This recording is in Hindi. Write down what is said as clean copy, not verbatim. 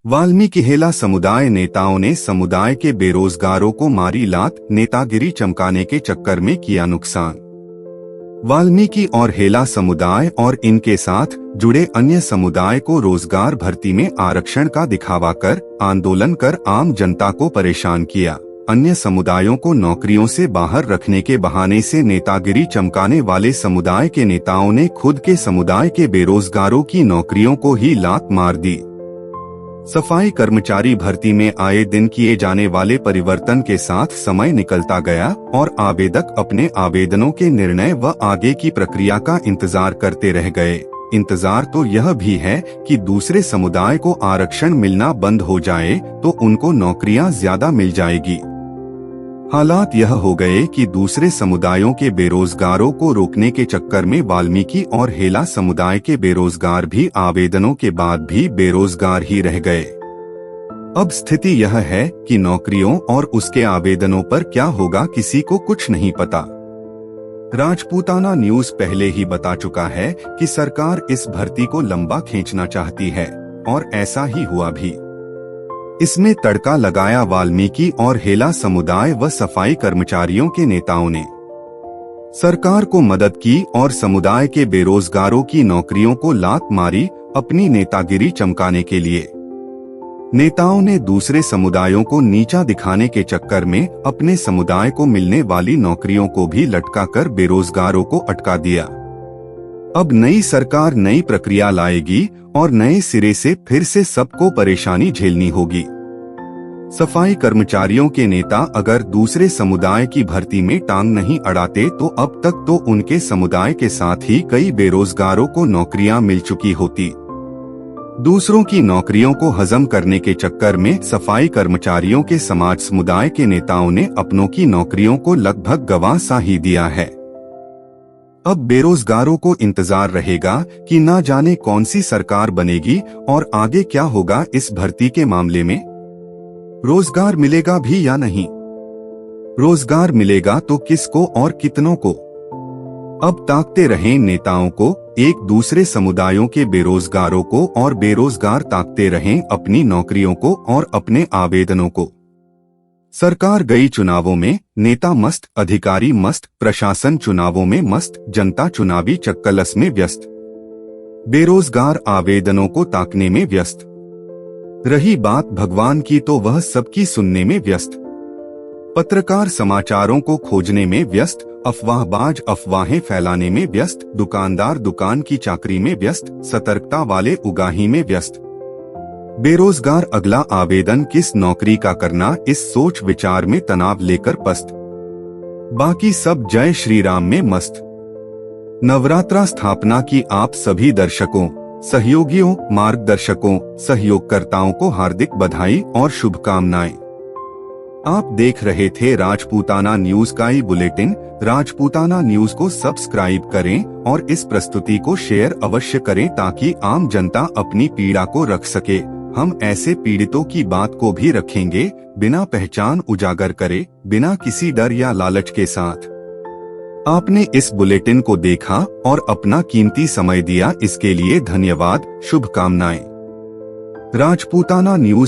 वाल्मीकि हेला समुदाय नेताओं ने समुदाय के बेरोजगारों को मारी लात, नेतागिरी चमकाने के चक्कर में किया नुकसान। वाल्मीकि और हेला समुदाय और इनके साथ जुड़े अन्य समुदाय को रोजगार भर्ती में आरक्षण का दिखावा कर आंदोलन कर आम जनता को परेशान किया। अन्य समुदायों को नौकरियों से बाहर रखने के बहाने से नेतागिरी चमकाने वाले समुदाय के नेताओं ने खुद के समुदाय के बेरोजगारों की नौकरियों को ही लात मार दी। सफाई कर्मचारी भर्ती में आए दिन किए जाने वाले परिवर्तन के साथ समय निकलता गया और आवेदक अपने आवेदनों के निर्णय व आगे की प्रक्रिया का इंतजार करते रह गए। इंतजार तो यह भी है कि दूसरे समुदाय को आरक्षण मिलना बंद हो जाए तो उनको नौकरियां ज्यादा मिल जाएगी। हालात यह हो गए कि दूसरे समुदायों के बेरोजगारों को रोकने के चक्कर में वाल्मीकि और हेला समुदाय के बेरोजगार भी आवेदनों के बाद भी बेरोजगार ही रह गए। अब स्थिति यह है कि नौकरियों और उसके आवेदनों पर क्या होगा किसी को कुछ नहीं पता। राजपूताना न्यूज पहले ही बता चुका है कि सरकार इस भर्ती को लंबा खींचना चाहती है और ऐसा ही हुआ भी। इसमें तड़का लगाया वाल्मीकि और हेला समुदाय व सफाई कर्मचारियों के नेताओं ने। सरकार को मदद की और समुदाय के बेरोजगारों की नौकरियों को लात मारी अपनी नेतागिरी चमकाने के लिए। नेताओं ने दूसरे समुदायों को नीचा दिखाने के चक्कर में अपने समुदाय को मिलने वाली नौकरियों को भी लटका कर बेरोजगारों को अटका दिया। अब नई सरकार नई प्रक्रिया लाएगी और नए सिरे से फिर से सबको परेशानी झेलनी होगी। सफाई कर्मचारियों के नेता अगर दूसरे समुदाय की भर्ती में टांग नहीं अड़ाते तो अब तक तो उनके समुदाय के साथ ही कई बेरोजगारों को नौकरियां मिल चुकी होती। दूसरों की नौकरियों को हजम करने के चक्कर में सफाई कर्मचारियों के समाज समुदाय के नेताओं ने अपनों की नौकरियों को लगभग गंवा सा ही दिया है। अब बेरोजगारों को इंतजार रहेगा कि ना जाने कौन सी सरकार बनेगी और आगे क्या होगा इस भर्ती के मामले में। रोजगार मिलेगा भी या नहीं, रोजगार मिलेगा तो किसको और कितनों को। अब ताकते रहें नेताओं को, एक दूसरे समुदायों के बेरोजगारों को, और बेरोजगार ताकते रहें अपनी नौकरियों को और अपने आवेदनों को। सरकार गई चुनावों में, नेता मस्त, अधिकारी मस्त, प्रशासन चुनावों में मस्त, जनता चुनावी चक्कलस में व्यस्त, बेरोजगार आवेदनों को ताकने में व्यस्त। रही बात भगवान की तो वह सबकी सुनने में व्यस्त। पत्रकार समाचारों को खोजने में व्यस्त, अफवाहबाज अफवाहें फैलाने में व्यस्त, दुकानदार दुकान की चाकरी में व्यस्त, सतर्कता वाले उगाही में व्यस्त। बेरोजगार अगला आवेदन किस नौकरी का करना इस सोच विचार में तनाव लेकर पस्त। बाकी सब जय श्री राम में मस्त। नवरात्रा स्थापना की आप सभी दर्शकों, सहयोगियों, मार्गदर्शकों, सहयोगकर्ताओं को हार्दिक बधाई और शुभकामनाएं। आप देख रहे थे राजपूताना न्यूज का ई बुलेटिन। राजपूताना न्यूज को सब्सक्राइब करें और इस प्रस्तुति को शेयर अवश्य करें ताकि आम जनता अपनी पीड़ा को रख सके। हम ऐसे पीड़ितों की बात को भी रखेंगे, बिना पहचान उजागर करे, बिना किसी डर या लालच के साथ। आपने इस बुलेटिन को देखा और अपना कीमती समय दिया, इसके लिए धन्यवाद, शुभकामनाएं। राजपूताना न्यूज